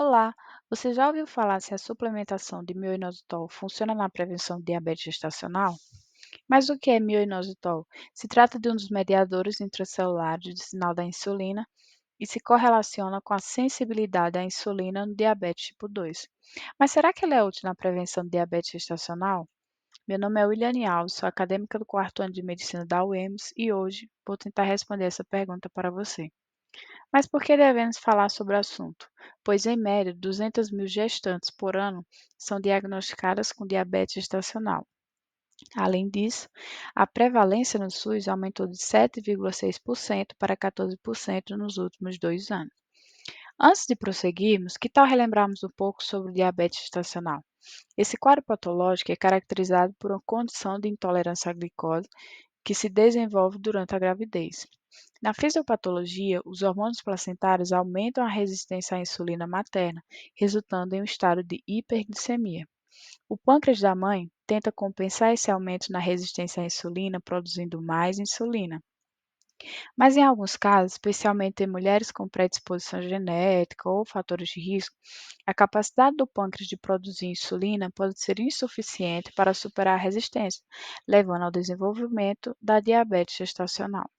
Olá, você já ouviu falar se a suplementação de mioinositol funciona na prevenção de diabetes gestacional? Mas o que é mioinositol? Se trata de um dos mediadores intracelulares de sinal da insulina e se correlaciona com a sensibilidade à insulina no diabetes tipo 2. Mas será que ele é útil na prevenção de diabetes gestacional? Meu nome é Williane Alves, sou acadêmica do quarto ano de medicina da UEMS e hoje vou tentar responder essa pergunta para você. Mas por que devemos falar sobre o assunto? Pois, em média, 200 mil gestantes por ano são diagnosticadas com diabetes gestacional. Além disso, a prevalência no SUS aumentou de 7,6% para 14% nos últimos 2 anos. Antes de prosseguirmos, que tal relembrarmos um pouco sobre o diabetes gestacional? Esse quadro patológico é caracterizado por uma condição de intolerância à glicose que se desenvolve durante a gravidez. Na fisiopatologia, os hormônios placentários aumentam a resistência à insulina materna, resultando em um estado de hiperglicemia. O pâncreas da mãe tenta compensar esse aumento na resistência à insulina, produzindo mais insulina. Mas em alguns casos, especialmente em mulheres com predisposição genética ou fatores de risco, a capacidade do pâncreas de produzir insulina pode ser insuficiente para superar a resistência, levando ao desenvolvimento da diabetes gestacional.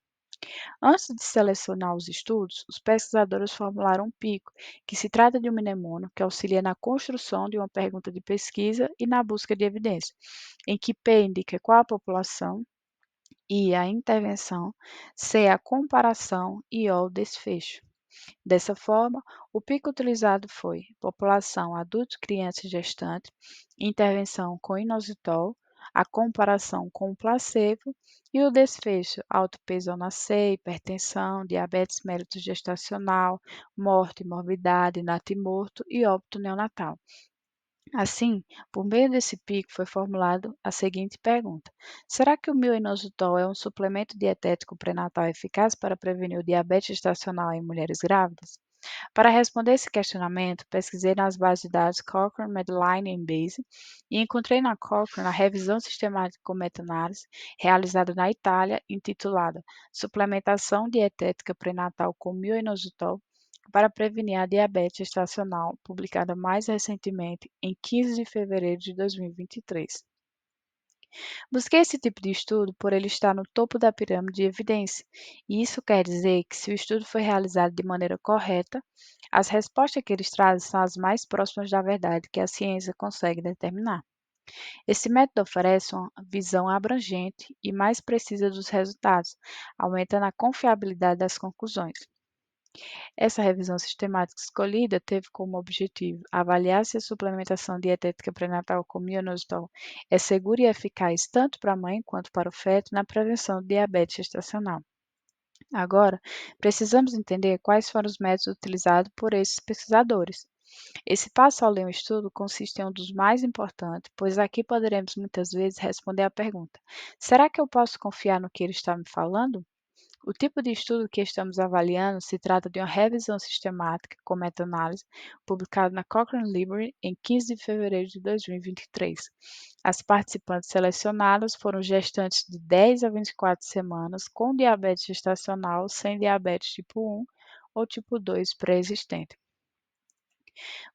Antes de selecionar os estudos, os pesquisadores formularam um pico, que se trata de um mnemônio que auxilia na construção de uma pergunta de pesquisa e na busca de evidência, em que P indica qual a população, I a intervenção, C a comparação e O o desfecho. Dessa forma, o pico utilizado foi população adulto, criança e gestante, intervenção com inositol, a comparação com o placebo e o desfecho alto peso ao nascer, hipertensão, diabetes mellitus gestacional, morte, morbidade, natimorto e óbito neonatal. Assim, por meio desse pico foi formulado a seguinte pergunta: será que o mioinositol é um suplemento dietético pré-natal eficaz para prevenir o diabetes gestacional em mulheres grávidas? Para responder esse questionamento, pesquisei nas bases de dados Cochrane, Medline e Embase e encontrei na Cochrane a revisão sistemática com meta-análise realizada na Itália, intitulada Suplementação dietética pré-natal com mioinositol para prevenir a diabetes gestacional, publicada mais recentemente em 15 de fevereiro de 2023. Busquei esse tipo de estudo por ele estar no topo da pirâmide de evidência, e isso quer dizer que se o estudo foi realizado de maneira correta, as respostas que eles trazem são as mais próximas da verdade que a ciência consegue determinar. Esse método oferece uma visão abrangente e mais precisa dos resultados, aumentando a confiabilidade das conclusões. Essa revisão sistemática escolhida teve como objetivo avaliar se a suplementação dietética pré-natal com mioinositol é segura e eficaz tanto para a mãe quanto para o feto na prevenção de diabetes gestacional. Agora, precisamos entender quais foram os métodos utilizados por esses pesquisadores. Esse passo ao ler um estudo consiste em um dos mais importantes, pois aqui poderemos muitas vezes responder à pergunta: será que eu posso confiar no que ele está me falando? O tipo de estudo que estamos avaliando se trata de uma revisão sistemática com meta-análise, publicada na Cochrane Library em 15 de fevereiro de 2023. As participantes selecionadas foram gestantes de 10 a 24 semanas com diabetes gestacional sem diabetes tipo 1 ou tipo 2 pré-existente.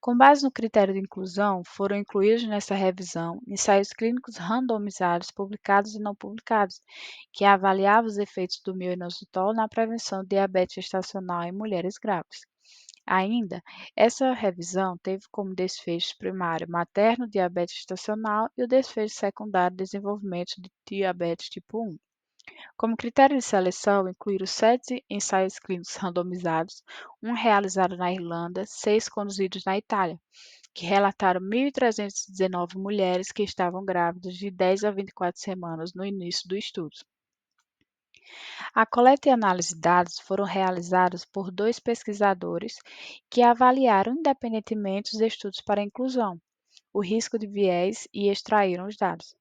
Com base no critério de inclusão, foram incluídos nessa revisão ensaios clínicos randomizados publicados e não publicados, que avaliavam os efeitos do mioinositol na prevenção de diabetes gestacional em mulheres grávidas. Ainda, essa revisão teve como desfecho primário materno diabetes gestacional e o desfecho secundário desenvolvimento de diabetes tipo 1. Como critério de seleção, incluíram 7 ensaios clínicos randomizados, um realizado na Irlanda, 6 conduzidos na Itália, que relataram 1.319 mulheres que estavam grávidas de 10 a 24 semanas no início do estudo. A coleta e análise de dados foram realizadas por 2 pesquisadores que avaliaram independentemente os estudos para inclusão, o risco de viés e extraíram os dados.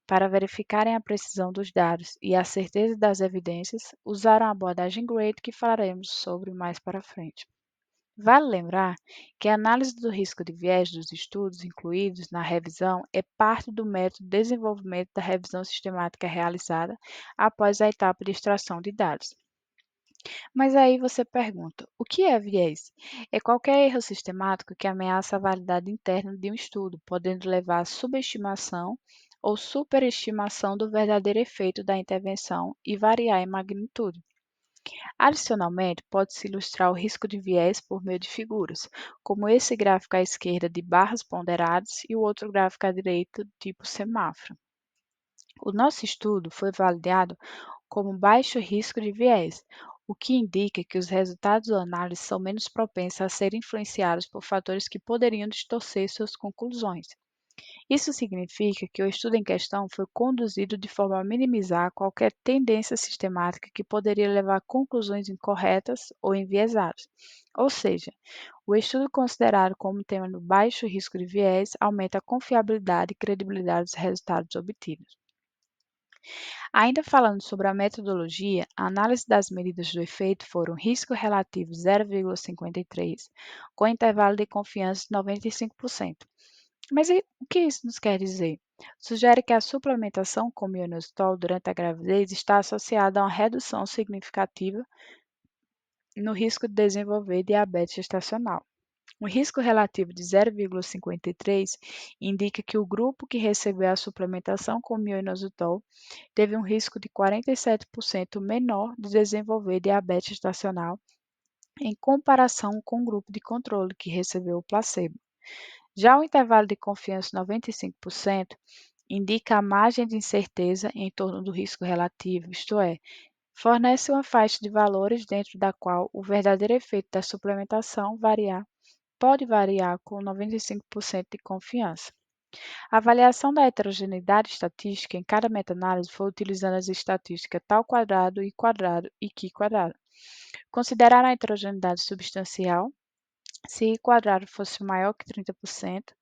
Para verificarem a precisão dos dados e a certeza das evidências, usaram a abordagem GRADE que falaremos sobre mais para frente. Vale lembrar que a análise do risco de viés dos estudos incluídos na revisão é parte do método de desenvolvimento da revisão sistemática realizada após a etapa de extração de dados. Mas aí você pergunta: o que é viés? É qualquer erro sistemático que ameaça a validade interna de um estudo, podendo levar à subestimação ou superestimação do verdadeiro efeito da intervenção e variar em magnitude. Adicionalmente, pode-se ilustrar o risco de viés por meio de figuras, como esse gráfico à esquerda de barras ponderadas e o outro gráfico à direita, tipo semáforo. O nosso estudo foi validado como baixo risco de viés, o que indica que os resultados da análise são menos propensos a serem influenciados por fatores que poderiam distorcer suas conclusões. Isso significa que o estudo em questão foi conduzido de forma a minimizar qualquer tendência sistemática que poderia levar a conclusões incorretas ou enviesadas. Ou seja, o estudo considerado como tema do baixo risco de viés aumenta a confiabilidade e credibilidade dos resultados obtidos. Ainda falando sobre a metodologia, a análise das medidas do efeito foram risco relativo 0,53, com intervalo de confiança de 95%. Mas o que isso nos quer dizer? Sugere que a suplementação com mioinositol durante a gravidez está associada a uma redução significativa no risco de desenvolver diabetes gestacional. O risco relativo de 0,53 indica que o grupo que recebeu a suplementação com mioinositol teve um risco de 47% menor de desenvolver diabetes gestacional em comparação com o grupo de controle que recebeu o placebo. Já o intervalo de confiança 95% indica a margem de incerteza em torno do risco relativo, isto é, fornece uma faixa de valores dentro da qual o verdadeiro efeito da suplementação pode variar com 95% de confiança. A avaliação da heterogeneidade estatística em cada meta-análise foi utilizando as estatísticas tal quadrado e qui quadrado. Considerar a heterogeneidade substancial se I quadrado fosse maior que 30%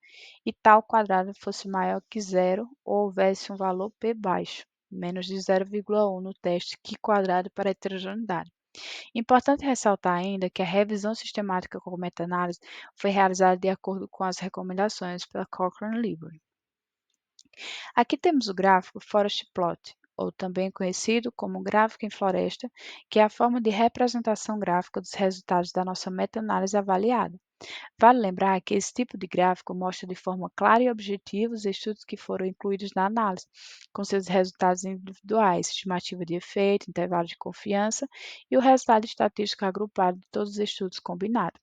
e tal quadrado fosse maior que zero ou houvesse um valor p baixo, menos de 0,1 no teste qui quadrado para heterogeneidade. Importante ressaltar ainda que a revisão sistemática com meta-análise foi realizada de acordo com as recomendações pela Cochrane Library. Aqui temos o gráfico Forest Plot, ou também conhecido como gráfico em floresta, que é a forma de representação gráfica dos resultados da nossa meta-análise avaliada. Vale lembrar que esse tipo de gráfico mostra de forma clara e objetiva os estudos que foram incluídos na análise, com seus resultados individuais, estimativa de efeito, intervalo de confiança e o resultado estatístico agrupado de todos os estudos combinados.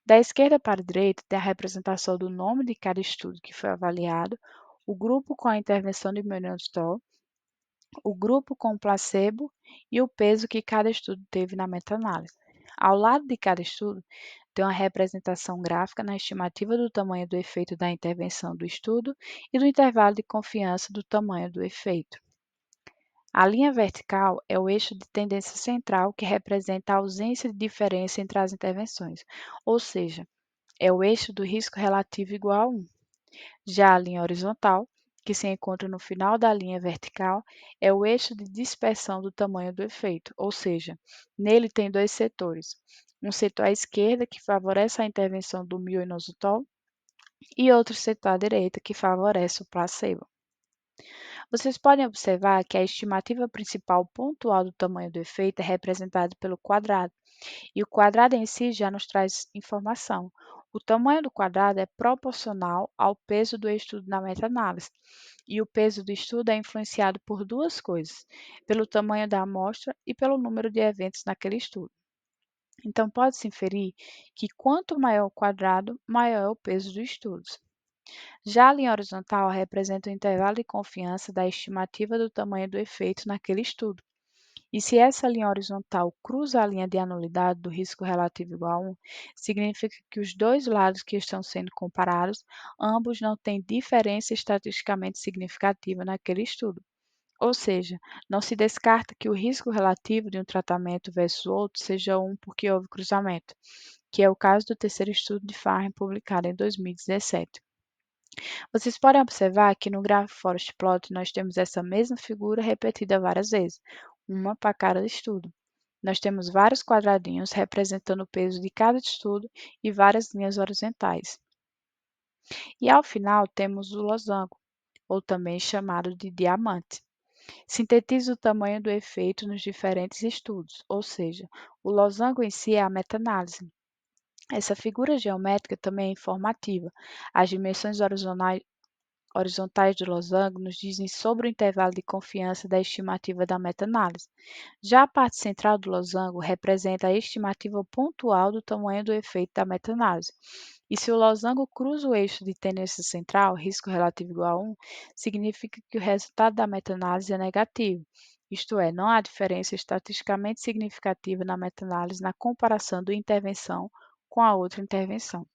Da esquerda para a direita tem a representação do nome de cada estudo que foi avaliado, o grupo com a intervenção de minoxidil, o grupo com placebo e o peso que cada estudo teve na meta-análise. Ao lado de cada estudo, tem uma representação gráfica na estimativa do tamanho do efeito da intervenção do estudo e do intervalo de confiança do tamanho do efeito. A linha vertical é o eixo de tendência central que representa a ausência de diferença entre as intervenções, ou seja, é o eixo do risco relativo igual a 1. Já a linha horizontal, que se encontra no final da linha vertical, é o eixo de dispersão do tamanho do efeito, ou seja, nele tem dois setores. Um setor à esquerda, que favorece a intervenção do mioinositol, e outro setor à direita, que favorece o placebo. Vocês podem observar que a estimativa principal pontual do tamanho do efeito é representada pelo quadrado, e o quadrado em si já nos traz informação. O tamanho do quadrado é proporcional ao peso do estudo na meta-análise, e o peso do estudo é influenciado por duas coisas: pelo tamanho da amostra e pelo número de eventos naquele estudo. Então, pode-se inferir que quanto maior o quadrado, maior é o peso do estudo. Já a linha horizontal representa o intervalo de confiança da estimativa do tamanho do efeito naquele estudo. E se essa linha horizontal cruza a linha de anulidade do risco relativo igual a 1, significa que os dois lados que estão sendo comparados, ambos não têm diferença estatisticamente significativa naquele estudo. Ou seja, não se descarta que o risco relativo de um tratamento versus outro seja 1 porque houve cruzamento, que é o caso do terceiro estudo de Farren publicado em 2017. Vocês podem observar que no gráfico Forest Plot nós temos essa mesma figura repetida várias vezes, uma para cada estudo. Nós temos vários quadradinhos representando o peso de cada estudo e várias linhas horizontais. E ao final temos o losango, ou também chamado de diamante. Sintetiza o tamanho do efeito nos diferentes estudos, ou seja, o losango em si é a meta-análise. Essa figura geométrica também é informativa. As dimensões horizontais do losango nos dizem sobre o intervalo de confiança da estimativa da meta-análise. Já a parte central do losango representa a estimativa pontual do tamanho do efeito da meta-análise. E se o losango cruza o eixo de tendência central, risco relativo igual a 1, significa que o resultado da meta-análise é negativo. Isto é, não há diferença estatisticamente significativa na meta-análise na comparação da intervenção com a outra intervenção.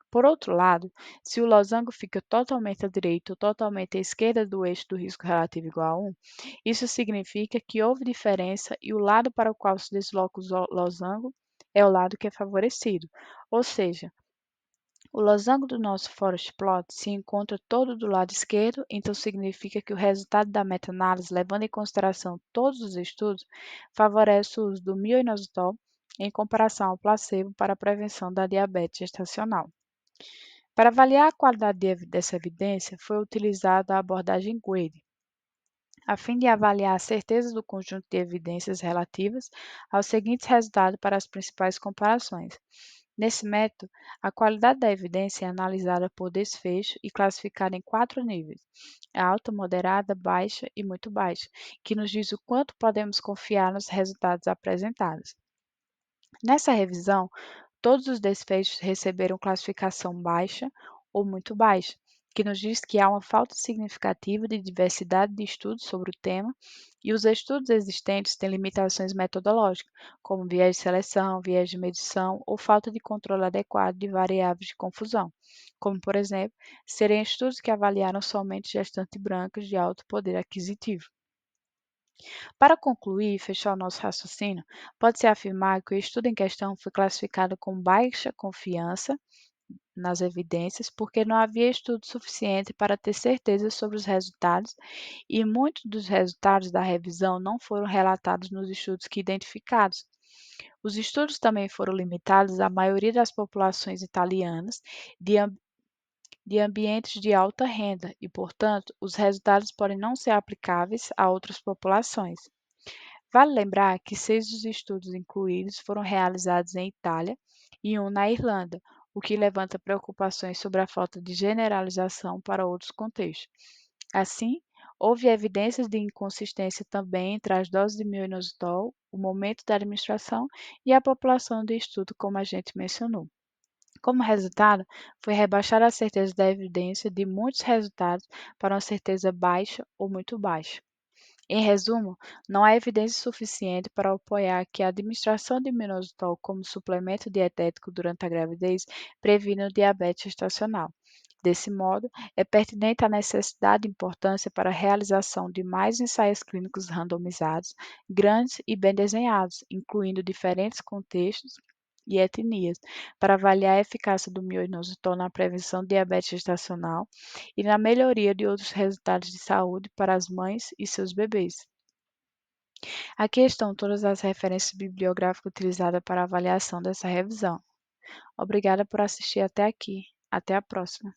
Por outro lado, se o losango fica totalmente à direita ou totalmente à esquerda do eixo do risco relativo igual a 1, isso significa que houve diferença e o lado para o qual se desloca o losango é o lado que é favorecido. Ou seja, o losango do nosso forest plot se encontra todo do lado esquerdo, então significa que o resultado da meta-análise, levando em consideração todos os estudos, favorece o uso do mioinositol em comparação ao placebo para a prevenção da diabetes gestacional. Para avaliar a qualidade dessa evidência, foi utilizada a abordagem GWADE, a fim de avaliar a certeza do conjunto de evidências relativas aos seguintes resultados para as principais comparações. Nesse método, a qualidade da evidência é analisada por desfecho e classificada em 4 níveis: alta, moderada, baixa e muito baixa, que nos diz o quanto podemos confiar nos resultados apresentados. Nessa revisão, todos os desfechos receberam classificação baixa ou muito baixa, que nos diz que há uma falta significativa de diversidade de estudos sobre o tema e os estudos existentes têm limitações metodológicas, como viés de seleção, viés de medição ou falta de controle adequado de variáveis de confusão, como, por exemplo, serem estudos que avaliaram somente gestantes brancas de alto poder aquisitivo. Para concluir e fechar o nosso raciocínio, pode-se afirmar que o estudo em questão foi classificado com baixa confiança nas evidências, porque não havia estudo suficiente para ter certeza sobre os resultados e muitos dos resultados da revisão não foram relatados nos estudos que identificados. Os estudos também foram limitados à maioria das populações italianas de ambientes de alta renda e, portanto, os resultados podem não ser aplicáveis a outras populações. Vale lembrar que 6 dos estudos incluídos foram realizados em Itália e um na Irlanda, o que levanta preocupações sobre a falta de generalização para outros contextos. Assim, houve evidências de inconsistência também entre as doses de mioinositol, o momento da administração e a população de estudo, como a gente mencionou. Como resultado, foi rebaixada a certeza da evidência de muitos resultados para uma certeza baixa ou muito baixa. Em resumo, não há evidência suficiente para apoiar que a administração de minoxidil como suplemento dietético durante a gravidez previne o diabetes gestacional. Desse modo, é pertinente a necessidade e importância para a realização de mais ensaios clínicos randomizados, grandes e bem desenhados, incluindo diferentes contextos e etnias, para avaliar a eficácia do mioinositol na prevenção de diabetes gestacional e na melhoria de outros resultados de saúde para as mães e seus bebês. Aqui estão todas as referências bibliográficas utilizadas para a avaliação dessa revisão. Obrigada por assistir até aqui. Até a próxima.